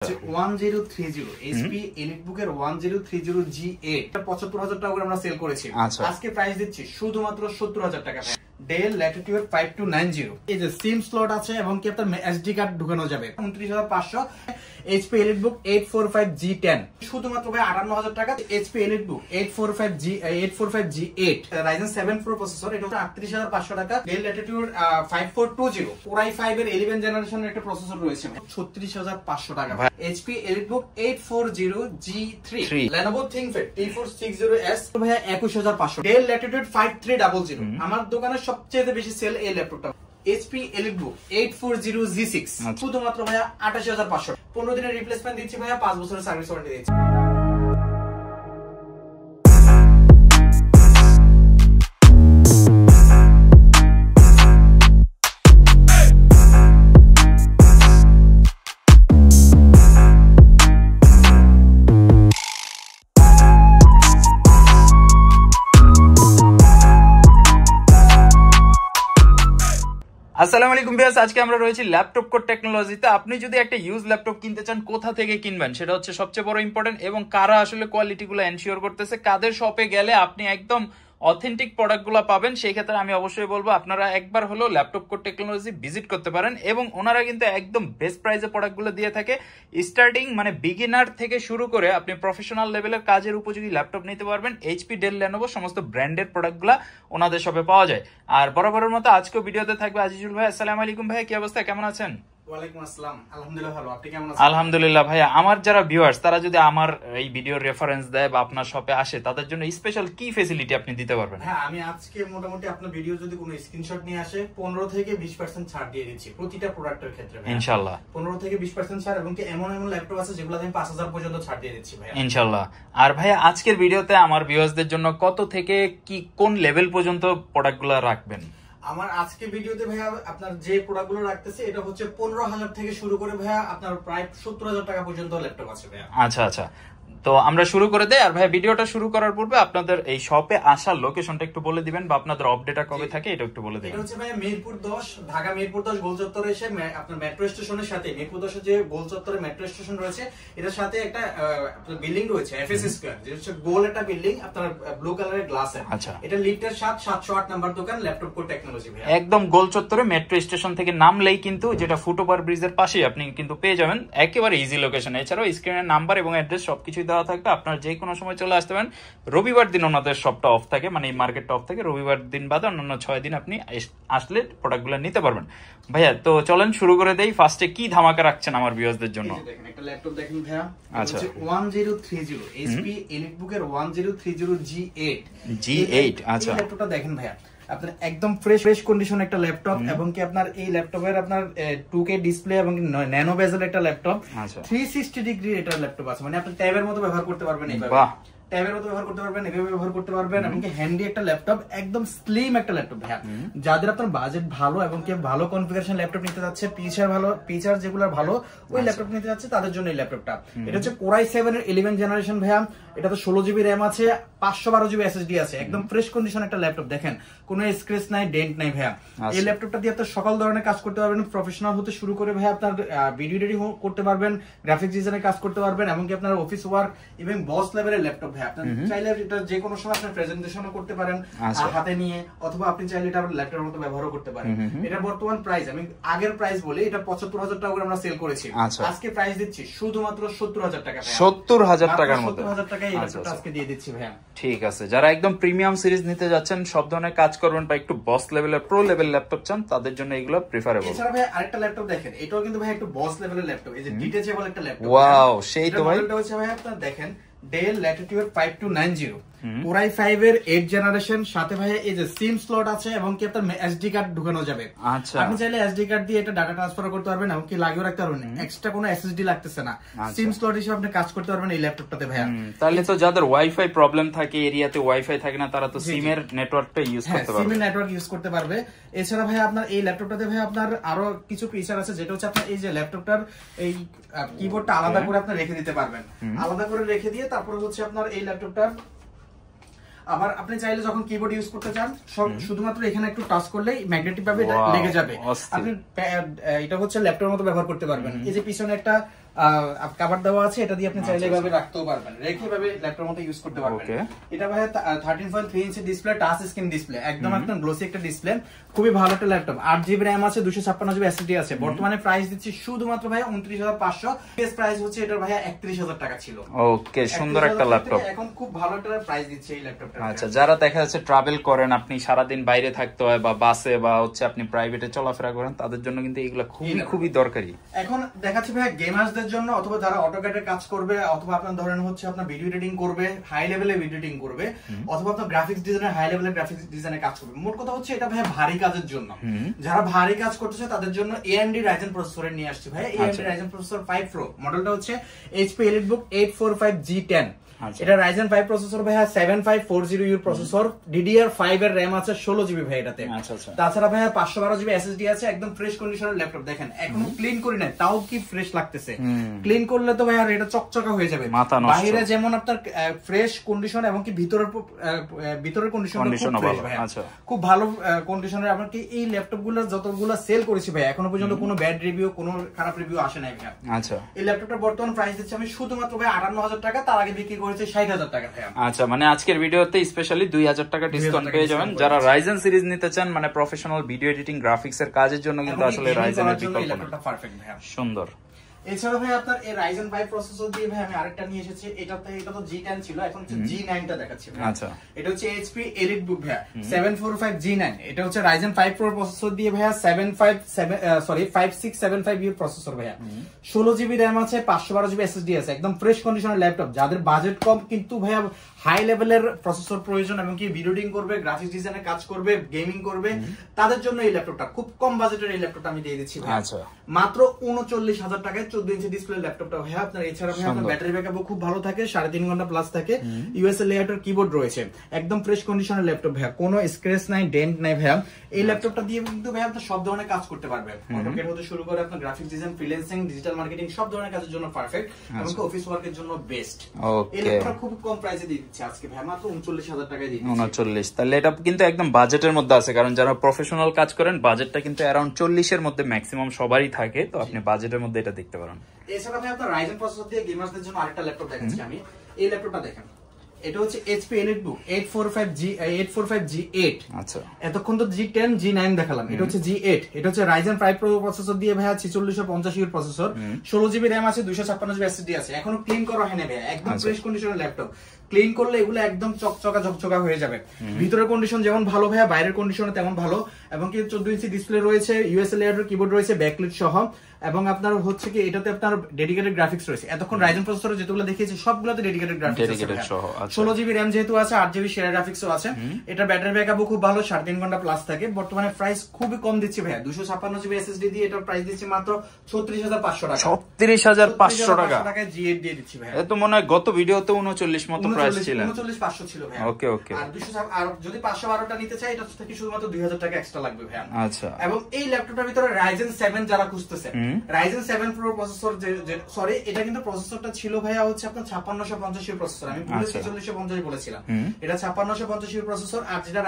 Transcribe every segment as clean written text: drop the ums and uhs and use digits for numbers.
1030 HP EliteBook এর 1030 G8 ৭৫,০০০ টাকা করে আমরা সেল করেছি। আজকে প্রাইস দিচ্ছি শুধুমাত্র ৭০,০০০ টাকা। ডেল ল্যাটিটিউড 5290 এই যে সিম স্লট আছে এবং কি আপনার এসডি কার্ড ঢোকানো যাবে। 29,৫০০ HP EliteBook 845 G10 শুধুমাত্র ভাই ৫৮,০০০ টাকা। HP EliteBook 845 G8 Ryzen 7 Pro processor, এটা হচ্ছে ৩৮,৫০০ টাকা। ডেল ল্যাটিটিউড 5420 Core i5 এর 11 জেনারেশনের একটা প্রসেসর রয়েছে ৩৬,৫০০ টাকা। HP EliteBook 840 G3 Lenovo ThinkPad T460S ভাই ২১,৫০০। ডেল ল্যাটিটিউড 5300 আমার দোকানে সবচেয়ে বেশি সেল এই ল্যাপটপটা। HP EliteBook 840 G6 শুধুমাত্র ভাইয়া ২৮,৫০০। 15 দিনের রিপ্লেসমেন্ট দিচ্ছি ভাইয়া, 5 বছরের সার্ভিস ওয়ারেন্টি দিচ্ছি। আসসালামু আলাইকুম ভিউয়ার্স, আজকে আমরা রয়েছি ল্যাপটপ কোড টেকনোলজিতে। আপনি যদি একটা ইউজ ল্যাপটপ কিনতে চান, কোথা থেকে কিনবেন সেটা হচ্ছে সবচেয়ে বড় ইম্পর্টেন্ট, এবং কারা আসলে কোয়ালিটিগুলো এনশিওর করতেছে, কাদের শপে গেলে আপনি একদম অথেন্টিক প্রোডাক্টগুলো পাবেন। সেই ক্ষেত্রে আমি অবশ্যই বলবো আপনারা একবার হলো ল্যাপটপ কোড টেকনোলজি ভিজিট করতে পারেন, এবং ওনারা কিন্তু একদম বেস্ট প্রাইসে প্রোডাক্টগুলো দিয়ে থাকে। স্টার্টিং মানে বিগিনার থেকে শুরু করে আপনি প্রফেশনাল লেভেলের কাজের উপযোগী ল্যাপটপ নিতে পারবেন। এইচপি, ডেল, লেনোভো সমস্ত ব্র্যান্ডের প্রোডাক্টগুলো ওনাদের শপে পাওয়া যায়। আর বরাবরের মতো আজকেও ভিডিওতে থাকবে আজিজুল ভাই। আসসালামু আলাইকুম ভাই, কি অবস্থা, কেমন আছেন? ওয়ালাইকুম আসসালাম, আলহামদুলিল্লাহ ভালো, আপনি কেমন আছেন? আলহামদুলিল্লাহ ভাইয়া। আমার যারা ভিউয়ার্স তারা যদি আমার এই ভিডিওর রেফারেন্স দেয় বা আপনার শপে আসে, তাদের জন্য স্পেশাল কি ফ্যাসিলিটি আপনি দিতে পারবেন? হ্যাঁ, আমি আজকে মোটামুটি আপনার ভিডিও যদি কোনো স্ক্রিনশট নিয়ে আসে 15 থেকে 20% ছাড় দিয়ে দিচ্ছি প্রতিটা প্রোডাক্টের ক্ষেত্রে ইনশাআল্লাহ। 15 থেকে 20% ছাড়, এবং কি এমন ল্যাপটপ আছে যেগুলো আমি 5000 পর্যন্ত ছাড় দিয়ে দিচ্ছি ভাই ইনশাআল্লাহ। আর ভাইয়া আজকের ভিডিওতে আমার ভিউয়ার্সদের জন্য কত থেকে কি কোন লেভেল পর্যন্ত প্রোডাক্টগুলো রাখবেন? আমার আজকে ভিডিওতে ভাইয়া আপনার যে প্রোডাক্টগুলো রাখতেছে এটা হচ্ছে 15,০০০ থেকে শুরু করে ভাইয়া আপনার প্রায় ৭০,০০০ টাকা পর্যন্ত ল্যাপটপ আছে ভাইয়া। আচ্ছা আচ্ছা, তো আমরা শুরু করে দেই। আর ভাই ভিডিওটা শুরু করার পূর্বে আপনাদের এই শপে আসার লোকেশনটা একটু বলে দিবেন, বা আপনাদের আপডেটটা কবে থাকে এটা একটু বলে দিবেন। এটা হচ্ছে ভাই মিরপুর 10, ঢাকা মিরপুর 10 গোল চত্বরে এসে আপনার মেট্রো স্টেশনের সাথে, মিরপুর 10 যে গোল চত্বরে মেট্রো স্টেশন রয়েছে এটার সাথে একটা বিল্ডিং রয়েছে এফএস স্কয়ার, যেটা হচ্ছে গোল একটা বিল্ডিং আপনার ব্লু কালারের গ্লাসে। আচ্ছা, এটা লিফটের 708 নাম্বার দোকান ল্যাপটপ কোড টেকনোলজি ভাই। একদম গোল চত্বরে মেট্রো স্টেশন থেকে নামলেই কিন্তু যেটা ফুটওভার ব্রিজের পাশেই আপনি কিন্তু পেয়ে যাবেন, একেবারে ইজি লোকেশন। এছাড়াও স্ক্রিনের নাম্বার এবং অ্যাড্রেস সবকিছুই দেওয়া থাকবে, আপনার যে কোনো সময় চলে আসতে পারেন। রবিবার দিন ওনাদের শপটা অফ থাকে, মানে এই মার্কেটটা অফ থাকে। রবিবার দিন বাদে অন্যান্য 6 দিন আপনি আসলে প্রোডাক্টগুলো নিতে পারবেন। ভাইয়া তো চলেন শুরু করে দেই। ফার্স্টে কি ধামাকা রাখছেন আমার ভিউয়ারদের জন্য? দেখেন একটা ল্যাপটপ দেখেন ভাইয়া, আচ্ছা 1030 HP EliteBook এর 1030 G8। আচ্ছা, এই ল্যাপটপটা দেখেন ভাইয়া আপনার একদম ফ্রেশ কন্ডিশন একটা ল্যাপটপ, এবং কি আপনার এই ল্যাপটপের আপনার 2K ডিসপ্লে এবং ন্যানো বেজেল একটা ল্যাপটপ। 360 ডিগ্রি এটা ল্যাপটপ আছে, মানে আপনি ট্যাবের মতো ব্যবহার করতে পারবেন, এইভাবে ট্যাবের মতো ব্যবহার করতে পারবেন, এভাবে ব্যবহার করতে পারবেন, এবং কি হ্যান্ডি একটা ল্যাপটপ, একদম স্লিম একটা ল্যাপটপ ভাইয়া। যাদের আপনার বাজেট ভালো এবং কি ভালো কনফিগারেশন ল্যাপটপ নিতে যাচ্ছে, ফিচার যেগুলো ভালো ওই ল্যাপটপ নিতে যাচ্ছে তাদের জন্য এই ল্যাপটপটা। এটা হচ্ছে Core i7 এর 11 জেনারেশন ভাইয়া। এটা তো 16GB RAM আছে, 512GB SSD আছে, একদম ফ্রেশ কন্ডিশন একটা ল্যাপটপ। দেখেন কোনো স্ক্র্যাচ নাই, ডেন্ট নাই ভাইয়া। এই ল্যাপটপটা দিয়ে আপনার সকল ধরনের কাজ করতে পারবেন, প্রফেশনাল হতে শুরু করে ভাইয়া আপনার ভিডিও এডিটিং করতে পারবেন, গ্রাফিক্স ডিজাইনের কাজ করতে পারবেন, এমনকি আপনার অফিস ওয়ার্ক এবং বস লেভেলের ল্যাপটপ ভাইয়া। আপনি চাইলে এটা যে কোনো সময় আপনি প্রেজেন্টেশনও করতে পারেন হাতে নিয়ে, অথবা আপনি চাইলে এটা ল্যাপটপের মতো ব্যবহারও করতে পারেন। এটা বর্তমান প্রাইস, আমি আগের প্রাইস বলি, এটা ৭৫,০০০ টাকা করে আমরা সেল করেছি। আজকে প্রাইস দিচ্ছি শুধুমাত্র ৭০,০০০ টাকা। ৭০,০০০ টাকার মধ্যে ৭০,০০০ টাকায় এই ল্যাপটপটা আজকে দিয়ে দিচ্ছি ভাইয়া। ঠিক আছে, যারা একদম প্রিমিয়াম সিরিজ নিতে যাচ্ছেন, সব ধরনের কাজ করবেন, বা একটু বস লেভেলের প্রো লেভেল ল্যাপটপ চান, তাদের জন্য এগুলো প্রিফারেবল। এছাড়া ভাই আরেকটা ল্যাপটপ দেখেন, এটাও কিন্তু ভাই একটু বস লেভেলের ল্যাপটপ, এই যে ডিটেচেবল একটা ল্যাপটপ। ওয়াও, সেই তো ভাই। এটা হচ্ছে ভাই আপনারা দেখেন ডেল ল্যাটিটিউড 5290 Core i5 এর 8 জেনারেশন, সাথে ভাই এই যে সিম স্লট আছে, এবং কি আপনার এসডি কার্ড ঢোকানো যাবে। আচ্ছা, আপনি চাইলে এসডি কার্ড দিয়ে এটা ডাটা ট্রান্সফার করতে পারবেন, এমনকি লাগিয়ে রাখতে পারবেন, এক্সট্রা কোনো এসএসডি লাগতেছে না। সিম স্লট হিসেবে আপনি কাজ করতে পারবেন এই ল্যাপটপটাতে ভাইয়া। তাহলে তো যাদের ওয়াইফাই প্রবলেম থাকে, এরিয়াতে ওয়াইফাই থাকে না, তারা তো সিমের নেটওয়ার্কটা ইউজ করতে পারবে। সিমের নেটওয়ার্ক ইউজ করতে পারবে। এছাড়া ভাই আপনার এই ল্যাপটপটাতে ভাই আপনার আরো কিছু ফিচার আছে, যেটা হচ্ছে আপনার এই যে ল্যাপটপটার এই কিবোর্ডটা আলাদা করে আপনি রেখে দিতে পারবেন, আলাদা করে রেখে দিয়ে তারপরে হচ্ছে আপনার এই ল্যাপটপটা আবার আপনি চাইলে যখন কিবোর্ড ইউজ করতে চান, শুধুমাত্র এখানে একটু টাচ করলেই ম্যাগনেটিক ভাবে এটা লেগে যাবে। আপনি এটা হচ্ছে ল্যাপটপের মতো ব্যবহার করতে পারবেন। এই যে পিছনে একটা কভার দেওয়া আছে, এটা দিয়ে আপনি চাইলে এভাবে রাখতেও পারবেন, রেখে এভাবে ল্যাপটপের মতো ইউজ করতে পারবেন। এটা ভাই 13.3 inch display, touch screen display, একদম আপনার গ্লোসি একটা ডিসপ্লে, খুবই ভালো একটা ল্যাপটপ। 8GB RAM আছে, 256GB SSD আছে। বর্তমানে প্রাইস দিচ্ছি শুধুমাত্র ভাই 29,500, বেস্ট প্রাইস হচ্ছে এটা ভাই 31,000 টাকা ছিল। ওকে, সুন্দর একটা ল্যাপটপ, এখন খুব ভালো একটা প্রাইস দিচ্ছে এই ল্যাপটপটা। আচ্ছা, যারা দেখা যাচ্ছে ট্রাভেল করেন, আপনি সারাদিন বাইরে থাকতে হয় বা বাসে বা হচ্ছে আপনি প্রাইভেটে চলাফেরা করেন, তাদের জন্য কিন্তু এগুলো খুবই খুবই দরকারি। এখন দেখাচ্ছি ভাই গেমার্সদের জন্য, অথবা যারা অটোক্যাডে কাজ করবে, অথবা আপনার ধরেন হচ্ছে আপনার ভিডিও এডিটিং করবে, হাই লেভেলে ভিডিও এডিটিং করবে, অথবা আপনার গ্রাফিক্স ডিজাইনার হাই লেভেলের গ্রাফিক্স ডিজাইনে কাজ করবে। মোট কথা হচ্ছে এটা ভাই ভারী কাজের জন্য, যারা ভারী কাজ করতেছে তাদের জন্য AMD Ryzen প্রসেসরে নিয়ে আসছে ভাই। AMD Ryzen প্রসেসর 5 Pro মডেলটা হচ্ছে HP EliteBook 845G10। এটা Ryzen 5 প্রসেসর ভাই, 7540U প্রসেসর, DDR5 এর RAM আছে, 16GB ভাই এটাতে। তাছাড়া ভাই 512GB SSD আছে, একদম ফ্রেশ কন্ডিশনের ল্যাপটপ। দেখেন এখনো ক্লিন করি নাই, তাও কি ফ্রেশ লাগতেছে। ক্লিন করলে তো ভাই আর এটা চকচকা হয়ে যাবে। বাইরে যেমন আপনার ফ্রেশ কন্ডিশন, এবং কি ভিতরের কন্ডিশন খুব ভালো কন্ডিশনের। আমরা কি এই ল্যাপটপ গুলো যতগুলো সেল করেছি ভাই, এখনো পর্যন্ত কোনো ব্যাড রিভিউ, কোনো খারাপ রিভিউ আসে নাই ভাই। আচ্ছা, এই ল্যাপটপটার বর্তমান প্রাইস দিচ্ছি আমি শুধুমাত্র ভাই 58,000 টাকা, তার আগে বিক্রি করেছে 60,000 টাকা ভাই। আচ্ছা, মানে আজকের ভিডিওতে স্পেশালি 2,000 টাকা ডিসকাউন্ট পেয়ে যাবেন যারা রাইজেন সিরিজ নিতে চান, মানে প্রফেশনাল ভিডিও এডিটিং গ্রাফিক্স এর কাজের জন্য কিন্তু আসলে রাইজেনের বিকল্প নেই। সুন্দর। এছাড়া ভাই আপনার এই Ryzen 5 প্রসেসর দিয়ে ভাই আমি আরেকটা নিয়ে এসেছি। এটা তো G10 ছিল, এখন হচ্ছে G9 টা দেখাচ্ছি ভাই। আচ্ছা, এটা হচ্ছে HP EliteBook ভাই 745G9। এটা হচ্ছে Ryzen 5 Pro প্রসেসর দিয়ে ভাই 5675U প্রসেসর ভাই, 16GB RAM আছে, 512GB SSD আছে, একদম ফ্রেশ কন্ডিশনের ল্যাপটপ। যাদের বাজেট কম কিন্তু ভাই হাই লেভেলের প্রসেসর প্রয়োজন, এবং কি ভিডিও এডিটিং করবে, গ্রাফিক্স ডিজাইনে কাজ করবে, গেমিং করবে, তাদের জন্য এই ল্যাপটপটা খুব কম বাজেটের এই ল্যাপটপটা আমি দিয়ে দিচ্ছি ভাই। আচ্ছা, মাত্র 39,000 টাকায় 14 ইঞ্চি ডিসপ্লে ল্যাপটপটা ভাই আপনার। এছাড়া ভাই আপনার ব্যাটারি ব্যাকআপও খুব ভালো থাকে, 3.5 ঘন্টা প্লাস থাকে। ইউএসএ লেআউটের কিবোর্ড রয়েছে, একদম ফ্রেশ কন্ডিশনের ল্যাপটপ ভাই, কোনো স্ক্র্যাচ নাই, ডেন্ট নাই ভাই। এই ল্যাপটপটা দিয়ে কিন্তু ভাই আপনি সব ধরনের কাজ করতে পারবেন, অটোক্যাড হতে শুরু করে আপনার graphics design, freelancing, digital marketing, সব ধরনের কাজের জন্য পারফেক্ট, এবং অফিস ওয়ার্কের জন্য বেস্ট। এই ল্যাপটপটা খুব কম প্রাইসে দিয়ে দিচ্ছি আজকে ভাই, মাত্র 39,000 টাকায় দিচ্ছি। 39, তাহলে এটা কিন্তু একদম বাজেটের মধ্যে আছে, কারণ যারা প্রফেশনাল কাজ করেন বাজেটটা কিন্তু অ্যারাউন্ড 40 এর মধ্যে ম্যাক্সিমাম সবারই থাকে, তো আপনি বাজেটের মধ্যে এটা দেখতে পারেন। এছাড়া ভাই আপনার Ryzen প্রসেসর দিয়ে গেমারদের জন্য আরেকটা ল্যাপটপ দেখাচ্ছি আমি। এই ল্যাপটপটা দেখেন, এটা হচ্ছে HP EliteBook 845G8। আচ্ছা, এতক্ষণ তো G10 G9 দেখালাম, এটা হচ্ছে G8। এটা হচ্ছে Ryzen 5 Pro প্রসেসর দিয়ে ভাই 4650U প্রসেসর, 16GB RAM আছে, 256GB SSD আছে। এখনো ক্লিন করা হয়নি ভাই, একদম ফ্রেশ কন্ডিশনের ল্যাপটপ। ক্লিন করলে এগুলো একদম চকচকা ঝকঝকা হয়ে যাবে। ভিতরের কন্ডিশন যেমন ভালো ভাইয়া, বাইরের কন্ডিশন তেমন ভালো, এবং কি 14 ইঞ্চি ডিসপ্লে রয়েছে, ইউএসএ লেআউটের কিবোর্ড রয়েছে, ব্যাকলাইট সহ, এবং আপনার হচ্ছে কি এটাতে আপনার ডেডিকেটেড গ্রাফিক্স রয়েছে। এতক্ষণ Ryzen প্রসেসরে যেগুলো দেখিয়েছি সবগুলোতে ডেডিকেটেড গ্রাফিক্স আছে, 16GB RAM যেহেতু আছে, 8GB শেয়ার গ্রাফিক্সও আছে। এটা ব্যাটারি ব্যাকআপও খুব ভালো, 3.5 ঘন্টা প্লাস থাকে। বর্তমানে প্রাইস খুবই কম দিচ্ছি ভাইয়া, 256GB SSD দিয়ে এটার প্রাইস দিচ্ছি মাত্র 36,500 টাকা। 36,500 টাকা G8 দিয়ে দিচ্ছি ভাইয়া। এটা তো মনে হয় গত ভিডিওতে 39 মতো প্রাইস ছিল, 39,500 ছিল ভাইয়া। ওকে ওকে। আর যদি 512টা নিতে চাই, এটা থেকে শুধুমাত্র 2,000 টাকা এক্সট্রা লাগবে ভাইয়া। আচ্ছা, এবং এই ল্যাপটপটার ভিতরে Ryzen 7 যারা খুঁজতেছে, Ryzen 7 Pro প্রসেসর, সরি এটা কিন্তু প্রসেসরটা ছিল ভাইয়া হচ্ছে আপনার 5650U প্রসেসর, আমি ভুলে 4650 বলেছিলাম, এটা 5650U প্রসেসর। আর যেটা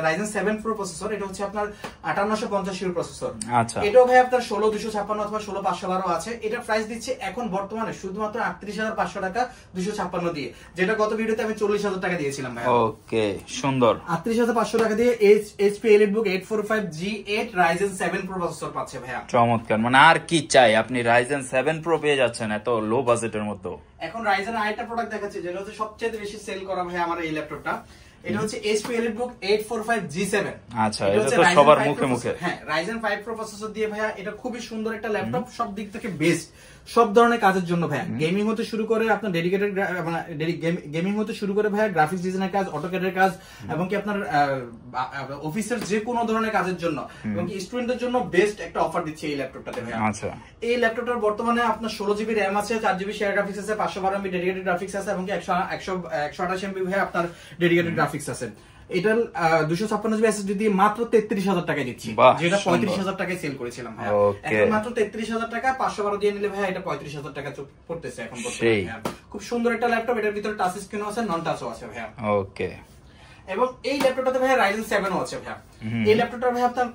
Ryzen 7 Pro প্রসেসর, এটা হচ্ছে আপনার 5850U প্রসেসর। আচ্ছা, এটাও ভাই আপনার 16256 অথবা 16512 আছে। এটা প্রাইস দিচ্ছে এখন বর্তমানে শুধুমাত্র 38,500 টাকা 256 দিয়ে, যেটা গত ভিডিওতে আমি 40,000 টাকা দিয়েছিলাম ভাই। ওকে, সুন্দর। 38,500 টাকা দিয়ে HP EliteBook 845G8 Ryzen 7 Pro processor পাচ্ছে ভাইয়া। চমৎকার, মানে আর কি চাই, আপনি Ryzen 7 Pro পেয়ে যাচ্ছেন এত লো বাজেটের মধ্যে। এখন Ryzen আরেকটা প্রোডাক্ট দেখাচ্ছি, যেটা হচ্ছে সবচেয়ে বেশি সেল করা ভাই আমার এই ল্যাপটপটা। এটা হচ্ছে HP EliteBook 845G7। আচ্ছা, এটা তো সবার মুখে মুখে। হ্যাঁ, Ryzen 5 Pro প্রসেসর দিয়ে ভাইয়া এটা খুবই সুন্দর একটা ল্যাপটপ, সব দিক থেকে বেস্ট, সব ধরনের কাজের জন্য ভাইয়া। গেমিং হতে শুরু করে আপনার ডেডিকেটেড মানে গেমিং হতে শুরু করে ভাইয়া গ্রাফিক্স ডিজাইনের কাজ, অটোক্যাডের কাজ, এবং কি আপনার অফিসের যে কোনো ধরনের কাজের জন্য, এবং কি স্টুডেন্টদের জন্য বেস্ট একটা অফার দিচ্ছে এই ল্যাপটপটাতে ভাইয়া। আচ্ছা, এই ল্যাপটপটার বর্তমানে আপনার 16GB RAM আছে, 4GB শেয়ার গ্রাফিক্স আছে, 512MB ডেডিকেটেড গ্রাফিক্স আছে, এবং কি 128MB ভাইয়া আপনার ডেডিকেটেড গ্রাফিক্স আছে। এটার 256GB SSD দিয়ে মাত্র 33,000 টাকায় দিচ্ছি, যেটা 35,000 টাকায় সেল করেছিলাম ভাইয়া। এখন মাত্র 33,000 টাকা, 512 দিয়ে নিলে ভাইয়া এটা 35,000 টাকা পড়তেছে এখন বর্তমানে। খুব সুন্দর একটা ল্যাপটপ, এটার ভিতরে টাচ স্ক্রিনও আছে, নন টাচও আছে ভাইয়া। ওকে। এবং এই ল্যাপটপটাতে ভাইয়া Ryzen 7ও আছে ভাইয়া। এই ল্যাপটপটা ভাই আপনার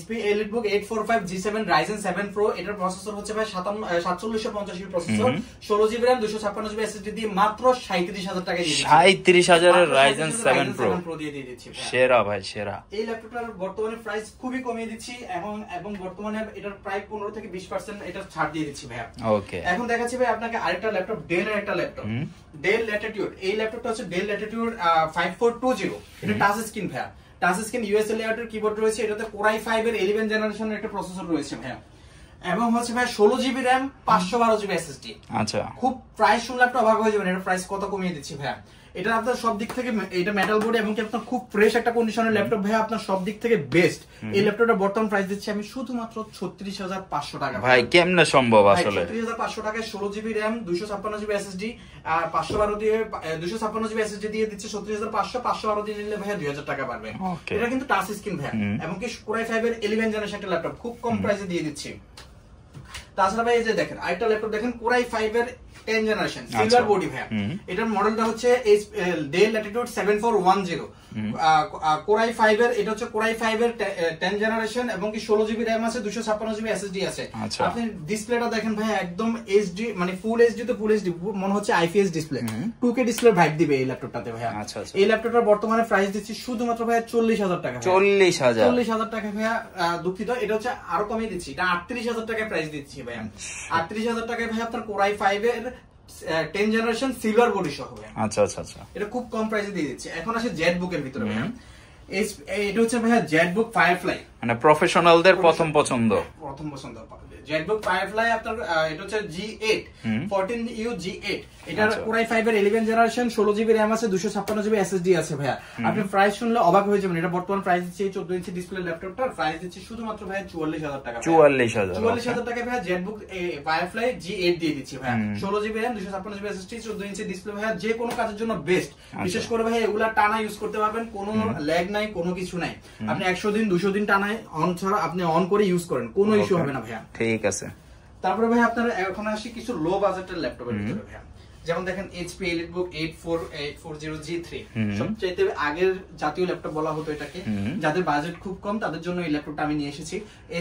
HP EliteBook 845 G7 Ryzen 7 Pro, এটার প্রসেসর হচ্ছে ভাই 4750 processor, 16GB RAM 256GB SSD দিয়ে মাত্র 37000 টাকায় দিয়ে দিচ্ছি। 37000 এর Ryzen 7 Pro দিয়ে দিচ্ছি। সেরা ভাই সেরা। এই ল্যাপটপটার বর্তমানে প্রাইস খুবই কমিয়ে দিচ্ছি এবং বর্তমানে এটার প্রায় 15 থেকে 20% এটা ছাড় দিয়ে দিচ্ছি ভাই। ওকে, এখন দেখাচ্ছি ভাই আপনাকে আরেকটা ল্যাপটপ, ডেল এর একটা ল্যাপটপ, ডেল ল্যাটিটিউড। এই ল্যাপটপটা হচ্ছে ডেল ল্যাটিটিউড 5420। এটা টাচ স্ক্রিন ভাই, টাচ স্ক্রিন ইউএসএ লেআউটের কিবোর্ড রয়েছে, এটাতে Core i5 এর 11 জেনারেশনের একটা প্রসেসর রয়েছে ভাই, এবং হচ্ছে ভাই 16GB RAM 512GB SSD। আচ্ছা, খুব প্রাইস শুনলে আপনি অবাক হয়ে যাবেন, এটা প্রাইস কত কমিয়ে দিচ্ছি ভাই। এটা আপনার সব দিক থেকে, এটা মেটাল বোর্ড এবং কি আপনার খুব ফ্রেশ একটা কন্ডিশনের ল্যাপটপ ভাই, আপনার সব দিক থেকে বেস্ট। এই ল্যাপটপটা বর্তমান প্রাইস দিচ্ছি আমি শুধুমাত্র 36500 টাকা। ভাই কেমনে সম্ভব আসলে? 36500 টাকায় 16GB RAM 256GB SSD আর 512 দিয়ে 256GB SSD দিয়ে দিচ্ছে 36500, 512 দিয়ে নিলে ভাই 2000 টাকা পারবে। এটা কিন্তু টাচ স্ক্রিন ভাই, এবং কি Core i5 এর 11 জেনারেশন একটা ল্যাপটপ, খুব কম প্রাইসে দিয়ে দিচ্ছি। তাছাড়া ভাই এই যে দেখেন আরেকটা ল্যাপটপ দেখেন, Core i5 এর 10 জেনারেশন সিলভার বডি ভাই। এটার মডেলটা হচ্ছে ডেল ল্যাটিটিউড 7410। Core i5 এর, এটা হচ্ছে Core i5 এর 10 জেনারেশন এবং কি 16GB RAM আছে, 256GB SSD আছে। আপনি ডিসপ্লেটা দেখেন ভাই, একদম এইচডি, মানে ফুল এইচডি তো ফুল এইচডি মনে হচ্ছে, IPS display, 2K display vibe দিবে এই ল্যাপটপটাতে ভাই। এই ল্যাপটপটার বর্তমানে প্রাইস দিচ্ছি শুধুমাত্র ভাই 40000 টাকা। 40000 টাকা ভাই, দুঃখিত, এটা হচ্ছে আরো কমিয়ে দিচ্ছি, এটা 38000 টাকায় প্রাইস দিচ্ছি ভাই। 38000 টাকায় ভাই আপনার Core i5 এর 10 জেনারেশন সিলভার বডি সহ ভাই। আচ্ছা আচ্ছা আচ্ছা, এটা খুব কম প্রাইসে দিয়ে দিচ্ছি। এখন আসে জেটবুক এর ভিতরে ভাই, এটা হচ্ছে ভাই জেটবুক ফায়ারফ্লাই, মানে প্রফেশনালদের প্রথম পছন্দ। জেটবুক ফায়ারফ্লাই আপনার, এটা হচ্ছে G8 14U G8। এটার Core i5 এর 11 জেনারেশন, 16GB RAM আছে, 256GB SSD আছে ভাই। আপনি প্রাইস শুনলে অবাক হয়ে যাবেন, এটা বর্তমান প্রাইস দিচ্ছে এই 14 ইঞ্চি ডিসপ্লে ল্যাপটপটার প্রাইস দিচ্ছে শুধুমাত্র ভাই 44000 টাকা। 44000 টাকা ভাই জেটবুক ফায়ারফ্লাই G8 দিয়ে দিচ্ছি ভাই। 16GB RAM 256GB SSD, 14 inch display ভাই, যে কোনো কাজের জন্য বেস্ট। বিশেষ করে ভাই এগুলা টানা ইউজ করতে পারবেন, কোনো ল্যাগ নাই, কোনো কিছু নাই। আপনি 100 দিন 200 দিন টানা অন ছাড়া আপনি অন করে ইউজ করেন, কোনো ইস্যু হবে না ভাইয়া। ঠিক আছে। তারপরে ভাই আপনার এখন আসি কিছু লো বাজেটের ল্যাপটপের ভিতরে ভাইয়া, যেমন দেখেন HP EliteBook 840 G3, সবচেয়ে আগের জাতীয় ল্যাপটপ বলা হতো এটাকে। যাদের বাজেট খুব কম তাদের জন্য এই ল্যাপটপটা আমি নিয়ে এসেছি,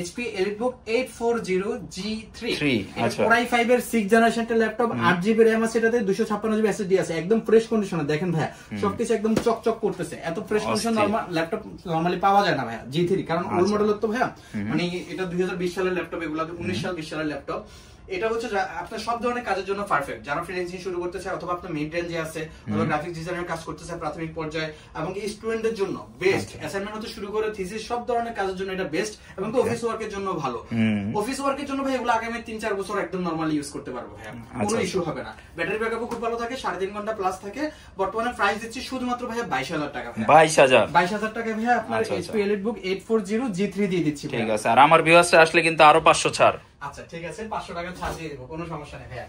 HP EliteBook 840 G3। Core i5 এর 6 জেনারেশনের ল্যাপটপ, 8GB RAM আছে, এটাতে 256GB SSD আছে, একদম ফ্রেশ কন্ডিশনে। দেখেন ভাই সবকিছু একদম চকচক করতেছে, এত ফ্রেশ কন্ডিশন ল্যাপটপ নরমালি পাওয়া যায় না ভাইয়া G3, কারণ ওল্ড মডেলের তো ভাইয়া, মানে এটা 2020 সালের ল্যাপটপ, এগুলো 19 সাল 20 সালের ল্যাপটপ। এটা হচ্ছে আপনার সব ধরনের কাজের জন্য পারফেক্ট, যারা ফ্রিল্যান্সিং শুরু করতে চায় অথবা আপনার মিড রেঞ্জে আছে অথবা গ্রাফিক্স ডিজাইনের কাজ করতে চায় প্রাথমিক পর্যায়ে, এবং কি স্টুডেন্টদের জন্য বেস্ট, অ্যাসাইনমেন্ট হতে শুরু করে থিসিস সব ধরনের কাজের জন্য এটা বেস্ট, এবং কি অফিস ওয়ার্কের জন্য ভালো। অফিস ওয়ার্কের জন্য ভাই এগুলো আগামী 3-4 বছর একদম নরমালি ইউজ করতে পারবো ভাই, কোনো ইস্যু হবে না। ব্যাটারি ব্যাকআপও খুব ভালো থাকে, 3.5 ঘন্টা প্লাস থাকে। বর্তমানে প্রাইস দিচ্ছি শুধুমাত্র ভাই 22000 টাকা ভাই। 22000 টাকা ভাই আপনার HP EliteBook 840 G3 দিয়ে দিচ্ছি। ঠিক আছে, আর আমার ভিউয়ার্সরা আসলে কিন্তু আরো 500 ছাড়। আচ্ছা ঠিক আছে, 500 টাকা ছাড় দিয়ে দেব, কোনো সমস্যা নেই ভাই।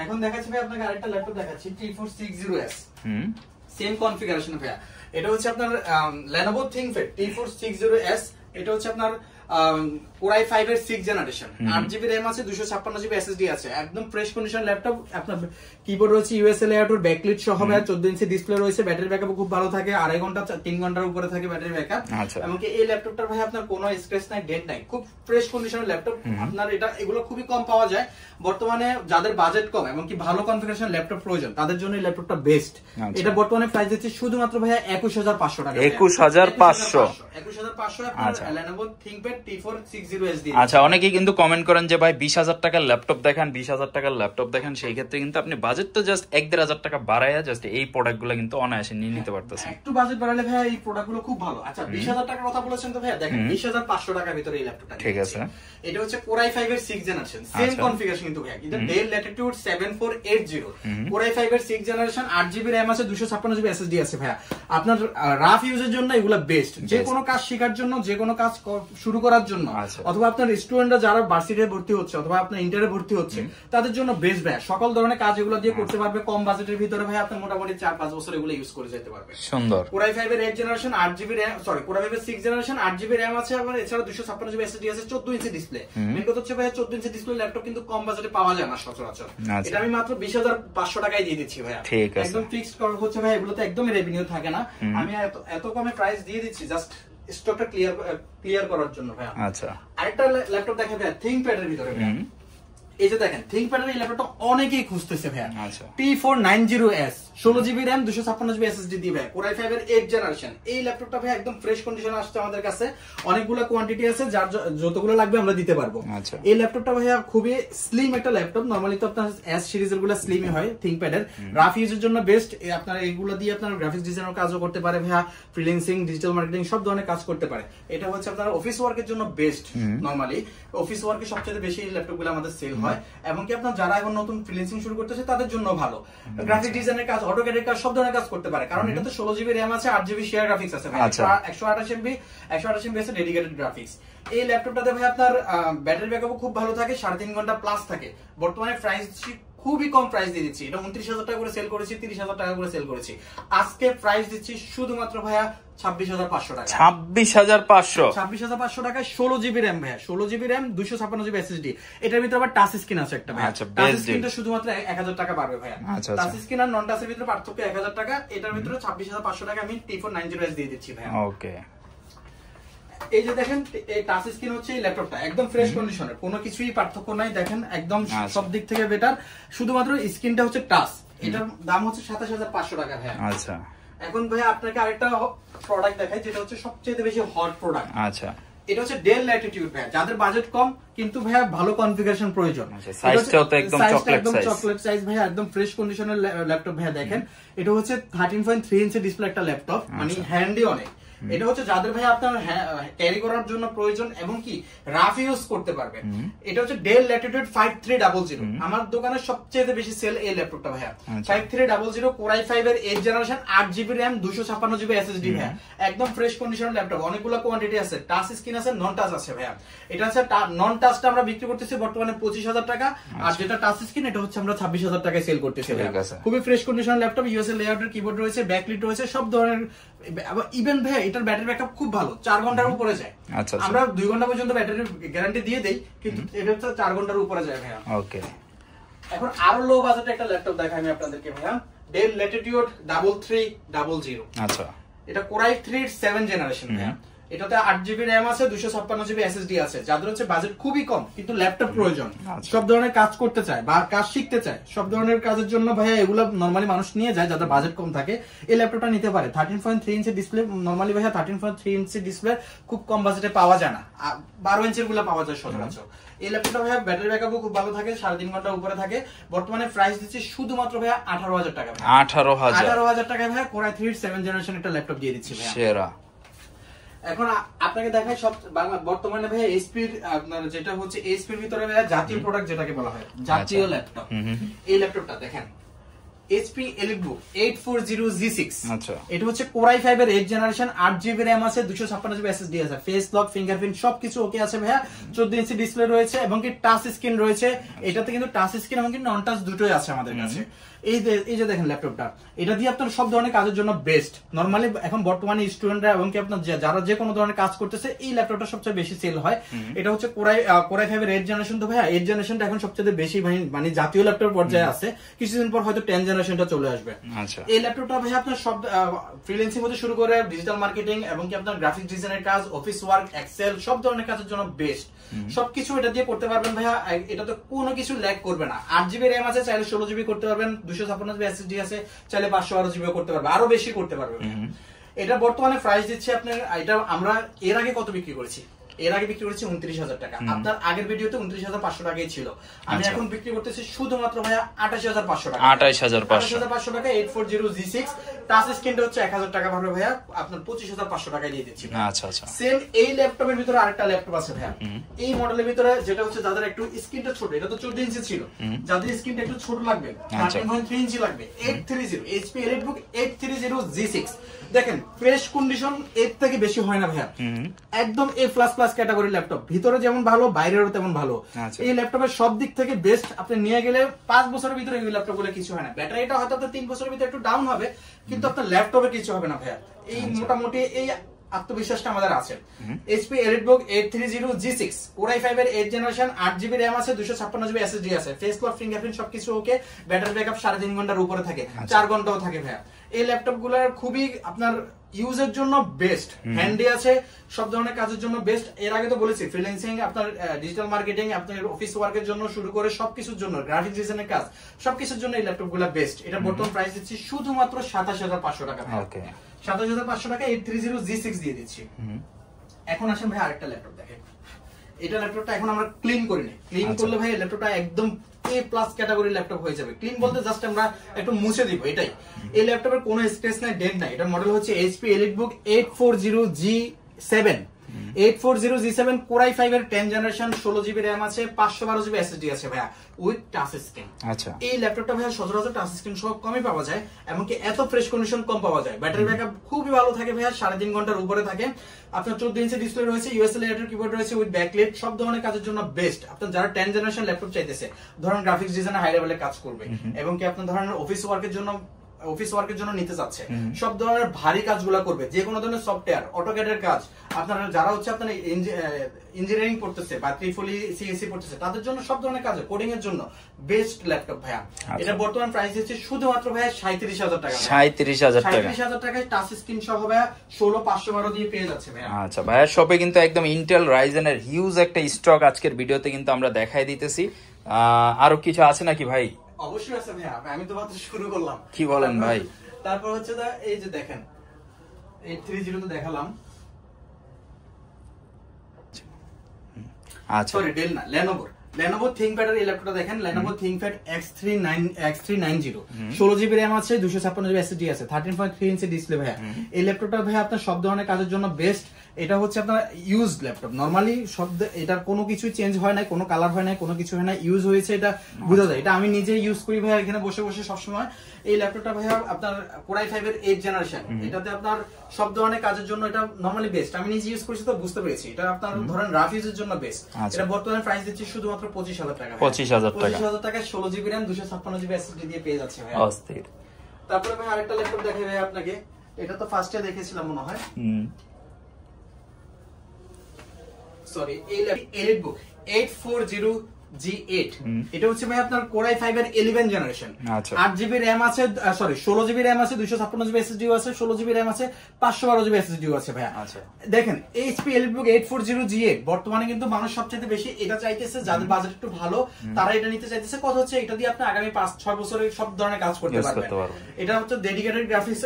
এখন দেখাচ্ছি ভাই আপনাকে আরেকটা ল্যাপটপ দেখাচ্ছি, T460S, সেম কনফিগারেশন ভাই। এটা হচ্ছে আপনার Lenovo ThinkPad T460S। এটা হচ্ছে আপনার Core i5 এর 6 জেনারেশন, 8GB RAM আছে, 256GB SSD আছে, একদম ফ্রেশ কন্ডিশন ল্যাপটপ। আপনার কিবোর্ড রয়েছে ইউএসএ লেআউটের, ব্যাকলিট সহ ভাই, 14 ইঞ্চি ডিসপ্লে রয়েছে, ব্যাটারি ব্যাকআপ খুব ভালো থাকে, 2.5 ঘন্টা 3 ঘন্টার উপরে থাকে ব্যাটারি ব্যাকআপ। এমনকি এই ল্যাপটপটার ভাই আপনার কোনো স্ক্র্যাচ নাই, ডেন্ট নাই, খুব ফ্রেশ কন্ডিশনের ল্যাপটপ। আপনার এটা এগুলো খুবই কম পাওয়া যায় বর্তমানে, যাদের বাজেট কম এবং কি ভালো কনফিগারেশন ল্যাপটপ প্রয়োজন তাদের জন্য এই ল্যাপটপটা বেস্ট। এটা বর্তমানে প্রাইস দিচ্ছে শুধুমাত্র ভাই 21500 টাকা। 21500 আপনার Lenovo ThinkPad T460S দিয়ে। আচ্ছা, অনেকেই কিন্তু কমেন্ট করেন যে ভাই 20000 টাকার ল্যাপটপ দেখান, 20000 টাকার ল্যাপটপ দেখান। সেই ক্ষেত্রে কিন্তু আপনি বাজেটটা জাস্ট 1-1500 টাকা বাড়ায়া জাস্ট এই প্রোডাক্টগুলো কিন্তু অনায়াসে নিয়ে নিতে পারতেছেন। একটু বাজেট বাড়ালে ভাই এই প্রোডাক্টগুলো খুব ভালো। আচ্ছা 20000 টাকার কথা বলেছেন তো ভাই, দেখেন 20500 টাকার ভিতরে এই ল্যাপটপটা। ঠিক আছে, এটা হচ্ছে Core i5 এর 6 জেনারেশন, সেম কনফিগারেশন কিন্তু ভাই, এটা Dell Latitude 7480। Core i5 এর 6 জেনারেশন, 8GB RAM আছে, 256GB SSD আছে ভাই। আপনার রাফ ইউজের জন্য এগুলো বেস্ট, যে কোনো কাজ শেখার জন্য, যে কোনো কাজ শুরু করার জন্য, অথবা আপনার স্টুডেন্টরা যারা ভার্সিটিতে ভর্তি হচ্ছে অথবা আপনার ইন্টারে ভর্তি হচ্ছে তাদের জন্য বেস্ট ভাই। সকল ধরনের কাজ এগুলো দিয়ে করতে পারবে কম বাজেটের ভিতরে ভাই। আপনি মোটামুটি 4-5 বছর এগুলো ইউজ করে যেতে পারবে। সুন্দর। Core i5 এর 8 generation, 8GB RAM, sorry Core i5 এর 6 জেনারেশন, 8GB RAM আছে, আবার এছাড়া 256GB SSD আছে, 14 ইঞ্চি ডিসপ্লে। মেন কথা হচ্ছে ভাই 14 ইঞ্চি ডিসপ্লে ল্যাপটপ কিন্তু কম বাজেটে পাওয়া যায় না সচরাচর। এটা আমি মাত্র 20500 টাকায় দিয়ে দিচ্ছি ভাই। একদম ফিক্সড করা হচ্ছে ভাই, এগুলোতে একদম রেভিনিউ থাকে না। আমি এত কমে প্রাইস দিয়ে দিচ্ছি জাস্ট স্টকটা ক্লিয়ার করার জন্য ভাইয়া। আচ্ছা, আরেকটা ল্যাপটপ দেখেন ভাইয়া থিংকপ্যাডের ভিতরে ভাইয়া, এই যে দেখেন থিংকপ্যাডের এই ল্যাপটপটা অনেকেই খুঁজতেছে ভাইয়া। আচ্ছা, T490S 16GB RAM 256GB SSD দিয়ে ভাই, Core i5 এর 8th জেনারেশন। এই ল্যাপটপটা ভাই একদম ফ্রেশ কন্ডিশনে আসছে আমাদের কাছে, অনেকগুলো কোয়ান্টিটি আছে, যার যতগুলো লাগবে আমরা দিতে পারবো। আচ্ছা, এই ল্যাপটপটা ভাইয়া খুবই স্লিম একটা ল্যাপটপ, নরমালি তো আপনার S সিরিজের গুলো স্লিমই হয় থিংকপ্যাডের, রাফ ইউজের জন্য বেস্ট। আপনার এইগুলো দিয়ে আপনার গ্রাফিক্স ডিজাইনের কাজও করতে পারে ভাইয়া, ফ্রিল্যান্সিং, ডিজিটাল মার্কেটিং সব ধরনের কাজ করতে পারে। এটা হচ্ছে আপনার অফিস ওয়ার্কের জন্য বেস্ট, নরমালি অফিস ওয়ার্কে সবচেয়ে বেশি এই ল্যাপটপগুলো আমাদের সেল হয়, এবং কি আপনার যারা এখন নতুন ফ্রিল্যান্সিং শুরু করতেছে তাদের জন্য ভালো, গ্রাফিক ডিজাইনের কাজ, অটোক্যাডের কাজ সব ধরনের কাজ করতে পারে, কারণ এটাতে 16GB RAM আছে, 8GB শেয়ার গ্রাফিক্স আছে ভাই, 128MB আছে ডেডিকেটেড গ্রাফিক্স। এই ল্যাপটপটাতে ভাই আপনার ব্যাটারি ব্যাকআপও খুব ভালো থাকে, 3.5 ঘন্টা প্লাস থাকে। বর্তমানে প্রাইস খুবই কম প্রাইস দিয়ে দিচ্ছি, এটা 29,000 টাকা করে সেল করেছি, 30,000 টাকা করে সেল করেছি, আজকে প্রাইস দিচ্ছি শুধুমাত্র ভাইয়া 26,500 টাকা। 26,500 26,500 টাকায় 16GB RAM ভাইয়া, 16GB RAM 256GB SSD। এটার ভিতরে আবার টাচ স্ক্রিন আছে একটা ভাইয়া, টাচ স্ক্রিনটা শুধুমাত্র 1,000 টাকা পারবে ভাইয়া। টাচ স্ক্রিন আর নন টাচের ভিতরে পার্থক্য 1,000 টাকা, এটার ভিতরে 26,500 টাকা আমি T490S দিয়ে দিচ্ছি ভাইয়া। ওকে, এই যে দেখেন এই টাচ স্ক্রিন হচ্ছে এই ল্যাপটপটা একদম ফ্রেশ কন্ডিশনের, কোনো কিছুই পার্থক্য নাই, দেখেন একদম সব দিক থেকে বেটার, শুধুমাত্র স্ক্রিনটা হচ্ছে টাচ। এটার দাম হচ্ছে 27,500 টাকা ভাইয়া। আচ্ছা, এখন ভাইয়া আপনাকে আরেকটা প্রোডাক্ট দেখাই, যেটা হচ্ছে সবচেয়ে বেশি হট প্রোডাক্ট। আচ্ছা, এটা হচ্ছে ডেল ল্যাটিটিউড ভাইয়া, যাদের বাজেট কম কিন্তু ভাইয়া ভালো কনফিগারেশন প্রয়োজন। সাইজটাও তো একদম চকলেট সাইজ ভাইয়া, একদম ফ্রেশ কন্ডিশনের ল্যাপটপ ভাইয়া। দেখেন এটা হচ্ছে 13.3 ইঞ্চি ডিসপ্লে একটা ল্যাপটপ, মানে হ্যান্ডি অনেক। এটা হচ্ছে যাদের ভাই আপনার ক্যারি করার জন্য প্রয়োজন এবং কি রাফ ইউজ করতে পারবে। এটা হচ্ছে ডেল ল্যাটিটিউড 5300, আমার দোকানে সবচেয়ে বেশি সেল এই ল্যাপটপটা ভাইয়া। 5300 Core i5 এর 8th generation, 8GB RAM 256GB SSD ভাইয়া, একদম ফ্রেশ কন্ডিশনের ল্যাপটপ, অনেকগুলো কোয়ান্টিটি আছে, টাচ স্ক্রিন আছে, নন টাচ আছে ভাইয়া। এটা হচ্ছে নন টাচটা আমরা বিক্রি করতেছি বর্তমানে 25,000 টাকা, আর যেটা টাচ স্ক্রিন এটা হচ্ছে আমরা 26,000 টাকায় সেল করতেছি ভাইয়া। খুবই ফ্রেশ কন্ডিশনের ল্যাপটপ, ইউএসএ লেআউটের কিবোর্ড রয়েছে, ব্যাকলিট রয়েছে, সব ধরনের। ইভেন ভাইয়া এটার ব্যাটারি ব্যাকআপ খুব ভালো, 4 ঘন্টার উপরে যায়। আমরা 2 ঘন্টা পর্যন্ত ব্যাটারি গ্যারান্টি দিয়ে দেই, কিন্তু এটা হচ্ছে 4 ঘন্টার উপরে যায় ভাইয়া। ওকে, এখন আরো লো বাজেটে একটা ল্যাপটপ দেখাই আমি আপনাদেরকে ভাইয়া, ডেল ল্যাটিটিউড 3300। আচ্ছা, এটা Core i3 এর 7th জেনারেশন ভাইয়া। এটাতে 8GB RAM আছে, 256GB SSD আছে, যাদের হচ্ছে বাজেট খুবই কম কিন্তু ল্যাপটপ প্রয়োজন, সব ধরনের কাজ করতে চায় বা কাজ শিখতে চায়, সব ধরনের কাজের জন্য ভাইয়া এগুলো নরমালি মানুষ নিয়ে যায় যাদের বাজেট কম থাকে, এই ল্যাপটপটা নিতে পারে। 13.3 ইঞ্চি ডিসপ্লে, নরমালি ভাইয়া 13.3 ইঞ্চি ডিসপ্লে খুব কম বাজেটে পাওয়া যায় না, 12 ইঞ্চির গুলো পাওয়া যায় সচরাচর। এই ল্যাপটপটা ভাইয়া ব্যাটারি ব্যাকআপও খুব ভালো থাকে, 3.5 ঘন্টার উপরে থাকে। বর্তমানে প্রাইস দিচ্ছি শুধুমাত্র ভাইয়া 18,000 টাকা। 18,000 টাকায় ভাইয়া Core i3 7th জেনারেশন একটা ল্যাপটপ দিয়ে দিচ্ছি ভাইয়া, সেরা। এখন আপনাকে দেখাই সব বর্তমানে ভাইয়া এইচপির আপনার যেটা হচ্ছে এইচপির ভিতরে ভাইয়া জাতীয় প্রোডাক্ট যেটাকে বলা হয়, জাতীয় ল্যাপটপ। এই ল্যাপটপটা দেখেন HP EliteBook 840G6। আচ্ছা, এটা হচ্ছে Core i5 এর 8th জেনারেশন, 8GB RAM আছে, 256GB SSD আছে, ফেস লক, ফিঙ্গারপ্রিন্ট সবকিছু ওকে আছে ভাইয়া, 14 ইঞ্চি ডিসপ্লে রয়েছে এবং কি টাচ স্ক্রিন রয়েছে। এটাতে কিন্তু টাচ স্ক্রিন এবং কি নন টাচ দুটোই আছে আমাদের কাছে। এই যে দেখেন ল্যাপটপটা, এটা দিয়ে আপনার সব ধরনের কাজের জন্য বেস্ট। নরমালি এখন বর্তমানে স্টুডেন্টরা এবং কি আপনার যারা যে কোনো ধরনের কাজ করতেছে এই ল্যাপটপটা সবচেয়ে বেশি সেল হয়। এটা হচ্ছে Core i5 এর 8th জেনারেশন, তো ভাইয়া 8th জেনারেশনটা এখন সবচেয়ে বেশি মানে জাতীয় ল্যাপটপ পর্যায়ে আছে, কিছুদিন পর হয়তো 10th জেনারেশনটা চলে আসবে। এই ল্যাপটপটা ভাইয়া আপনার সব ফ্রিল্যান্সিং হতে শুরু করে ডিজিটাল মার্কেটিং এবং কি আপনার গ্রাফিক ডিজাইনের কাজ, অফিস ওয়ার্ক, এক্সেল সব ধরনের কাজের জন্য বেস্ট। সবকিছু এটা দিয়ে করতে পারবেন ভাইয়া, এটা তো কোনো কিছু ল্যাগ করবে না। 8GB RAM আছে, চাইলে 16GB করতে পারবেন, 256GB SSD আছে, চাইলে 512GB করতে পারবে, আরো বেশি করতে পারবে। এটা বর্তমানে প্রাইস দিচ্ছে আপনার, এটা আমরা এর আগে কত বিক্রি করেছি, এর আগে বিক্রি করেছি 29,000 টাকা। আপনার আগের ভিডিওতে 29,500 টাকাই ছিল, আমি এখন বিক্রি করতেছি শুধুমাত্র ভাইয়া 28,500 টাকা। 28,500 টাকা 840G6, টাচ স্ক্রিনটা হচ্ছে 1,000 টাকা পাবে ভাইয়া, আপনার 25,500 টাকায় দিয়ে দিচ্ছি। আচ্ছা আচ্ছা, সেম এই ল্যাপটপের ভিতরে আরেকটা ল্যাপটপ আছে ভাইয়া, এই মডেলের ভিতরে, যেটা হচ্ছে যাদের একটু স্ক্রিনটা ছোট, এটা তো 14 ইঞ্চি ছিল, যাদের স্ক্রিনটা একটু ছোট লাগবে, 13.3 ইঞ্চি লাগবে, 830 HP EliteBook 830G6। দেখেন ফ্রেশ কন্ডিশন এর থেকে বেশি হয় না ভাইয়া, একদম A++ ক্যাটাগরি ল্যাপটপ, ভিতরে যেমন ভালো বাইরেও তেমন ভালো। এই ল্যাপটপের সব দিক থেকে বেস্ট। আপনি নিয়ে গেলে 5 বছরের ভিতরে এই ল্যাপটপ গুলো কিছু হয় না, ব্যাটারিটা হয়তো আপনার 3 বছরের ভিতরে একটু ডাউন হবে, কিন্তু আপনার ল্যাপটপে কিছু হবে না ভাইয়া। এই মোটামুটি এই আত্মবিশ্বাসটা আমাদের আছে। HP EliteBook 830G6, Core i5 এর 8th জেনারেশন, 8GB RAM আছে, 256GB SSD আছে, ফেস লক, ফিঙ্গারপ্রিন্ট সবকিছু ওকে, ব্যাটারি ব্যাকআপ 3.5 ঘন্টার উপরে থাকে, 4 ঘন্টাও থাকে ভাইয়া। এই ল্যাপটপ গুলার খুবই আপনার ইউজের জন্য বেস্ট, হ্যান্ডি আছে, সব ধরনের কাজের জন্য বেস্ট। এর আগে তো বলেছি ফ্রিল্যান্সিং, আপনার ডিজিটাল মার্কেটিং, আপনার অফিস ওয়ার্কের জন্য শুরু করে সবকিছুর জন্য, গ্রাফিক ডিজাইনের কাজ, সবকিছুর জন্য এই ল্যাপটপগুলো বেস্ট। এটা বর্তমান প্রাইস দিচ্ছি শুধুমাত্র 27,500 টাকা। ওকে, 27,500 টাকা 830G6 দিয়ে দিচ্ছি। এখন আসেন ভাই আরেকটা ল্যাপটপ দেখেন। এটা ল্যাপটপটা এখন আমরা ক্লিন করিনি, ক্লিন করলে ভাই ল্যাপটপটা একদম A+ ক্যাটাগরি ল্যাপটপ হয়ে যাবে। ক্লিন বলতে জাস্ট আমরা একটু মুছে দিব, এটাই। এই ল্যাপটপের কোনো স্ক্র্যাচ নাই, ডেন্ট নাই। এটা মডেল হচ্ছে HP EliteBook 840G7, 840G7 Core i5 এর 10 জেনারেশন, 16GB RAM আছে, 512GB SSD আছে ভাইয়া, উইথ টাচ স্ক্রিন। আচ্ছা, এই ল্যাপটপটা ভাইয়া সচরাচর টাচ স্ক্রিন সহ কমই পাওয়া যায়, এমনকি এত ফ্রেশ কন্ডিশন কম পাওয়া যায়। ব্যাটারি ব্যাকআপ খুবই ভালো থাকে ভাইয়া, 3.5 ঘন্টার উপরে থাকে। আপনার 14 ইঞ্চি ডিসপ্লে রয়েছে, ইউএসএল এর কিবোর্ড রয়েছে উইথ ব্যাকলাইট, সব ধরনের কাজের জন্য বেস্ট। আপনার যারা 10 জেনারেশন ল্যাপটপ চাইতেছে, ধরেন গ্রাফিক্স ডিজাইনে হাই লেভেলে কাজ করবে, এবং কি আপনার ধরেন অফিস ওয়ার্কের জন্য নিতে চাচ্ছে, সব ধরনের ভারী কাজগুলো করবে, যে কোনো ধরনের সফটওয়্যার, অটোক্যাডের কাজ, আপনারা যারা হচ্ছে আপনার ইঞ্জিনিয়ারিং করতেছে বা ত্রিপলি সিএসসি করতেছে, তাদের জন্য সব ধরনের কাজ, কোডিং এর জন্য বেস্ট ল্যাপটপ ভাইয়া। এটা বর্তমান প্রাইস হচ্ছে শুধুমাত্র ভাইয়া 37,000 টাকা। 37,000 টাকায় টাচ স্ক্রিন সহ ভাইয়া 16,512 দিয়ে পেয়ে যাচ্ছে ভাইয়া। আচ্ছা, ভাইয়া শপে কিন্তু একদম ইন্টেল রাইজেনের হিউজ একটা স্টক আজকের ভিডিওতে কিন্তু আমরা দেখাই দিতেছি। আরো কিছু আছে নাকি ভাই? অবশ্যই আছে ভাইয়া, আমি তো মাত্র শুরু করলাম। কি বলেন ভাই? তারপর হচ্ছে এই যে দেখেন 830 তো দেখালাম। আচ্ছা, সরি ডেল না, Lenovo ThinkPad এর এই ল্যাপটপটা দেখেন, Lenovo ThinkPad X390, 16GB RAM আছে, 256GB SSD আছে, 13.3 ইঞ্চি ডিসপ্লে ভাইয়া। এই ল্যাপটপটা ভাইয়া আপনার সব ধরনের কাজের জন্য বেস্ট। এটা হচ্ছে আপনার ইউজ ল্যাপটপ, নরমালি সব এটার কোনো কিছু চেঞ্জ হয় না, কোনো কালার হয় না, কোনো কিছু হয় না, ইউজ হয়েছে এটা বোঝা যায়। এটা আমি নিজে ইউজ করি ভাইয়া, এখানে বসে বসে সবসময়। এই ল্যাপটপটা ভাইয়া আপনার Core i5 এর 8 জেনারেশন, এটাতে আপনার সব ধরনের কাজের জন্য এটা নরমালি বেস্ট। আমি নিজে ইউজ করছি তো বুঝতে পেরেছি, এটা আপনার ধরেন রাফ ইউজের জন্য বেস্ট। এটা বর্তমানে প্রাইস দিচ্ছি শুধুমাত্র 25,000 টাকা। 25,000 টাকায় 16GB RAM 256GB SSD দিয়ে পেয়ে যাচ্ছে ভাই। অস্থির। তারপরে ভাই আরেকটা ল্যাপটপ দেখাই ভাই আপনাকে, এটা তো ফার্স্টে দেখেছিলাম মনে হয়, সরি, এই EliteBook 840G8, এটা হচ্ছে ভাই আপনার Core i5 এর 11 জেনারেশন, 8GB RAM আছে, সরি 16GB RAM আছে, 256GB SSD আছে, 16GB RAM আছে, 512GB SSD আছে ভাইয়া। আচ্ছা, দেখেন HP EliteBook 840G8 বর্তমানে কিন্তু মানুষ সবচেয়ে বেশি এটা চাইতেছে, যাদের বাজেট একটু ভালো তারা এটা নিতে চাইতেছে। কথা হচ্ছে এটা দিয়ে আপনি আগামী 5-6 বছরে সব ধরনের কাজ করতে পারবেন। এটা হচ্ছে ডেডিকেটেড গ্রাফিক্স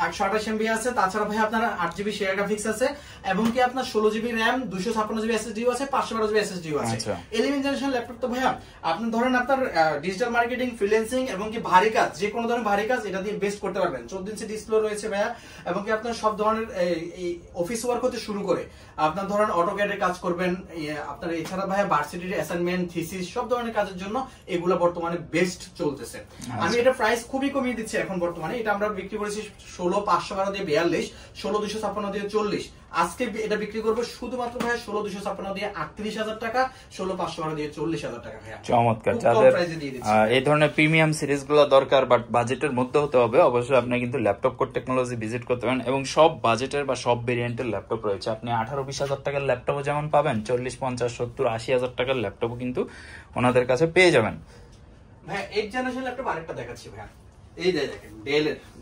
128MB আছে, তাছাড়া ভাই আপনার 8GB শেয়ার গ্রাফিক্স আছে, এবং কি আপনার 16GB RAM 256GB SSD আছে, 512GB SSD আছে। 11 জেনারেশন ল্যাপটপ তো ভাইয়া আপনি ধরেন আপনার ডিজিটাল মার্কেটিং, ফ্রিল্যান্সিং এবং কি ভারী কাজ, যে কোনো ধরনের ভারী কাজ এটা দিয়ে বেস্ট করতে পারবেন। 14 ইঞ্চি ডিসপ্লে রয়েছে ভাইয়া, এবং কি আপনার সব ধরনের অফিস ওয়ার্ক হতে শুরু করে আপনার ধরেন অটোক্যাডের কাজ করবেন, আপনার এছাড়া ভাইয়া ভার্সিটির অ্যাসাইনমেন্ট, থিসিস, সব ধরনের কাজের জন্য এগুলো বর্তমানে বেস্ট চলতেছে। আমি এটা প্রাইস খুবই কমিয়ে দিচ্ছি এখন বর্তমানে। এটা আমরা বিক্রি করেছি 16,512 দিয়ে 42, 16,256 দিয়ে 40। আজকে এটা বিক্রি করবো শুধুমাত্র ভাইয়া 16,256 দিয়ে 38,000 টাকা, 16,512 দিয়ে 40,000 টাকা ভাইয়া। চমৎকার। যাদের এই ধরনের প্রিমিয়াম সিরিজ গুলো দরকার বাট বাজেটের মধ্যে হতে হবে, অবশ্যই আপনি কিন্তু ল্যাপটপ কোড টেকনোলজি ভিজিট করতে পারেন, এবং সব বাজেটের বা সব ভেরিয়েন্টের ল্যাপটপ রয়েছে। আপনি 18-20,000 টাকার ল্যাপটপও যেমন পাবেন, 40, 50, 70, 80,000 টাকার ল্যাপটপও কিন্তু ওনাদের কাছে পেয়ে যাবেন। ভাইয়া 8 জেনারেশন ল্যাপটপ আরেকটা দেখাচ্ছি ভাইয়া, এই দেখেন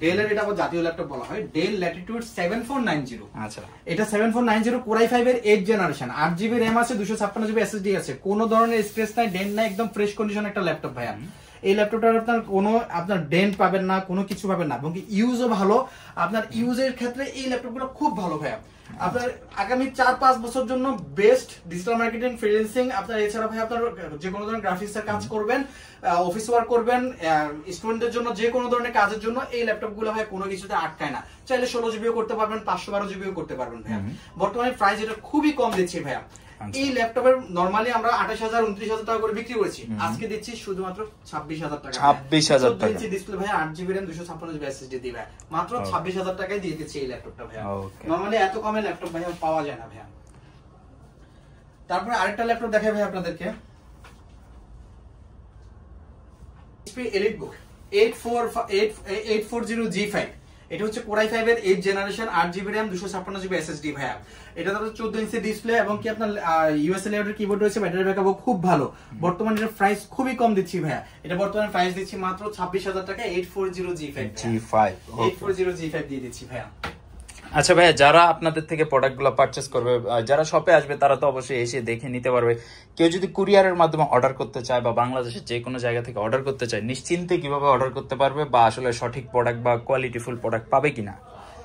ডেলের এটা আবার জাতীয় ল্যাপটপ বলা হয়, ডেল ল্যাটিটিউড 7490। আচ্ছা, এটা 7490 Core i5 এর 8 জেনারেশন, 8GB RAM আছে, 256GB SSD আছে, কোনো ধরনের স্ক্র্যাচ নাই, ডেন্ট নাই, একদম ফ্রেশ কন্ডিশন একটা ল্যাপটপ ভাইয়া। এই ল্যাপটপটার আপনার ডেন্ট পাবেন না, কোনো কিছু পাবেন না, এবং ইউজও ভালো। আপনার ইউজের ক্ষেত্রে এই ল্যাপটপগুলো খুব ভালো ভাইয়া। আপনার আগামী 4-5 বছর জন্য বেস্ট ডিজিটাল মার্কেটিং, ফ্রিল্যান্সিং, আপনার এছাড়া ভাই আপনার যে কোনো ধরনের গ্রাফিক্সের কাজ করবেন, অফিস ওয়ার্ক করবেন, স্টুডেন্টদের জন্য যে কোনো ধরনের কাজের জন্য এই ল্যাপটপগুলো ভাই কোনো কিছুতে আটকায় না। চাইলে 16GB করতে পারবেন, 512GB করতে পারবেন ভাইয়া। বর্তমানে প্রাইস এটা খুবই কম দিচ্ছি ভাইয়া। এই ল্যাপটপের নরমালি আমরা 28,000, 29,000 টাকা করে বিক্রি করেছি, আজকে দিচ্ছি শুধুমাত্র 26,000 টাকা। 26,000 টাকা ডিসপ্লে ভাই, 8GB RAM 256GB SSD দিয়ে ভাই মাত্র 26,000 টাকায় দিয়ে দিচ্ছি এই ল্যাপটপটা ভাইয়া। নরমালি এত কমে ল্যাপটপ ভাইয়া পাওয়া যায় না ভাইয়া। তারপরে আরেকটা ল্যাপটপ দেখাই ভাই আপনাদেরকে, HP EliteBook 840G5, এটা হচ্ছে Core i5 এর 8 generation, 8GB RAM 256GB SSD ভাইয়া। এটা তো 14 ইঞ্চি ডিসপ্লে, এবং কি আপনার ইউএসএল এর কিবোর্ড রয়েছে, ব্যাটারি ব্যাকআপও খুব ভালো। বর্তমানে এর প্রাইস খুবই কম দিচ্ছি ভাইয়া, এটা বর্তমানে প্রাইস দিচ্ছি মাত্র 26,000 টাকা, 840G5 দিয়ে দিচ্ছি ভাইয়া। আচ্ছা ভাইয়া, যারা আপনাদের থেকে প্রোডাক্টগুলো পারচেস করবে, যারা শপে আসবে তারা তো অবশ্যই এসে দেখে নিতে পারবে। কেউ যদি কুরিয়ারের মাধ্যমে অর্ডার করতে চায় বা বাংলাদেশের যে কোনো জায়গা থেকে অর্ডার করতে চায়, নিশ্চিন্তে কিভাবে অর্ডার করতে পারবে বা আসলে সঠিক প্রোডাক্ট বা কোয়ালিটিফুল প্রোডাক্ট পাবে কিনা?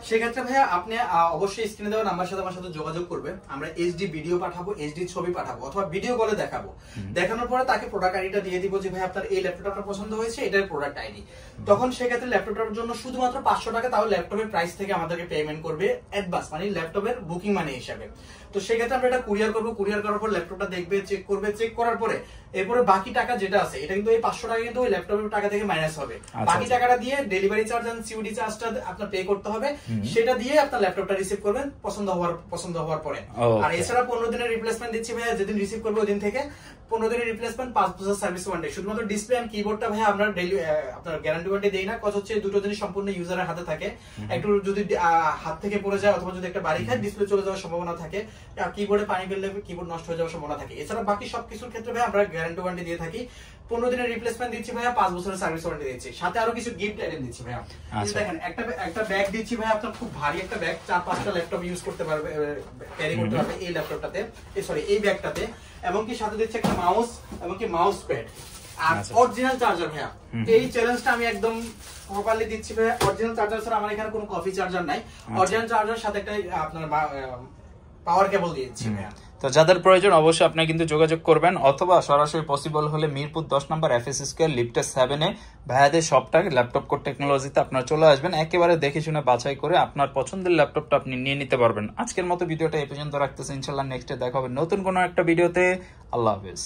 সেক্ষেত্রে ভাইয়া আপনি অবশ্যই স্ক্রিনে দেওয়া নাম্বার সাথে আমার সাথে যোগাযোগ করবে। আমরা এইচডি ভিডিও পাঠাবো, এইচডি ছবি পাঠাবো, অথবা ভিডিও কলে দেখাবো। দেখানোর পরে তাকে প্রোডাক্ট আইডিটা দিয়ে দিব যে ভাই আপনার এই ল্যাপটপটা আপনার পছন্দ হয়েছে, এটার প্রোডাক্ট আইডি। তখন সেক্ষেত্রে ল্যাপটপটার জন্য শুধুমাত্র 500 টাকা তাও ল্যাপটপের প্রাইস থেকে আমাদেরকে পেমেন্ট করবে অ্যাডভান্স, মানে ল্যাপটপের বুকিং মানি হিসাবে। তো সেক্ষেত্রে আমরা এটা কুরিয়ার করবো। কুরিয়ার করার পর ল্যাপটপটা দেখবে, চেক করবে, চেক করার পরে এরপরে বাকি টাকা যেটা আছে এটা কিন্তু এই 500 টাকা কিন্তু ওই ল্যাপটপের টাকা থেকে মাইনাস হবে। বাকি টাকাটা দিয়ে ডেলিভারি চার্জ এন্ড সিওডি চার্জটা আপনার পে করতে হবে। সেটা দিয়ে আপনার ল্যাপটপটা রিসিভ করবেন পছন্দ হওয়ার পরে। আর এছাড়া 15 দিনের রিপ্লেসমেন্ট দিচ্ছি ভাইয়া, যেদিন রিসিভ করবে ওই দিন থেকে 15 দিনের রিপ্লেসমেন্ট, 5 বছর সার্ভিস ওয়ারেন্টি। শুধুমাত্র ডিসপ্লে এন্ড কিবোর্ডটা ভাইয়া আমরা আপনার গ্যারান্টি ওয়ারেন্টি দেই না, কজ হচ্ছে দুটো জিনিস সম্পূর্ণ ইউজারের হাতে থাকে। একটু যদি হাত থেকে পড়ে যায় অথবা যদি একটা বাড়ি খায় ডিসপ্লে চলে যাওয়ার সম্ভাবনা থাকে, আর কিবোর্ডে পানি ফেললে কিবোর্ড নষ্ট হয়ে যাওয়ার সম্ভাবনা থাকে। এছাড়া বাকি সবকিছুর ক্ষেত্রে ভাই আমরা গ্যারান্টি ওয়ারেন্টি দিয়ে থাকি। 15 দিনের রিপ্লেসমেন্ট দিচ্ছি ভাইয়া, 5 বছরের সার্ভিস ওয়ারেন্টি দিচ্ছি, সাথে আরো কিছু গিফট আইটেম দিচ্ছি ভাইয়া। দেখেন একটা ব্যাগ দিচ্ছি ভাইয়া, আপনার খুব ভারী একটা ব্যাগ, 4-5টা ল্যাপটপ ইউজ করতে পারবে, ক্যারি করতে পারবে এই ল্যাপটপটাতে, এই ব্যাগটাতে। এবং কি সাথে দিচ্ছি একটা মাউস এবং কি মাউস প্যাড আর অরিজিনাল চার্জার ভাইয়া। এই চ্যালেঞ্জটা আমি একদম প্রপারলি দিচ্ছি ভাইয়া। অরিজিনাল চার্জার ছাড়া আমার এখানে কোনো কফি চার্জার নাই, অরিজিনাল চার্জার সাথে একটা আপনার পাওয়ার কেবল দিয়েছি ভাইয়া। তো যাদের প্রয়োজন অবশ্যই আপনি কিন্তু যোগাযোগ করবেন, অথবা সরাসরি পসিবল হলে মিরপুর 10 নম্বর এফএস স্কয়ার লিফটের 7-এ ভাইয়াদের শপটা ল্যাপটপ কোড টেকনোলজিতে আপনারা চলে আসবেন। একেবারে দেখে শুনে বাছাই করে আপনার পছন্দের ল্যাপটপটা আপনি নিয়ে নিতে পারবেন। আজকের মতো ভিডিওটা এই পর্যন্ত রাখতেছি, ইনশাআল্লাহ নেক্সটে দেখা হবে নতুন কোনো একটা ভিডিওতে। আল্লাহ হাফেজ।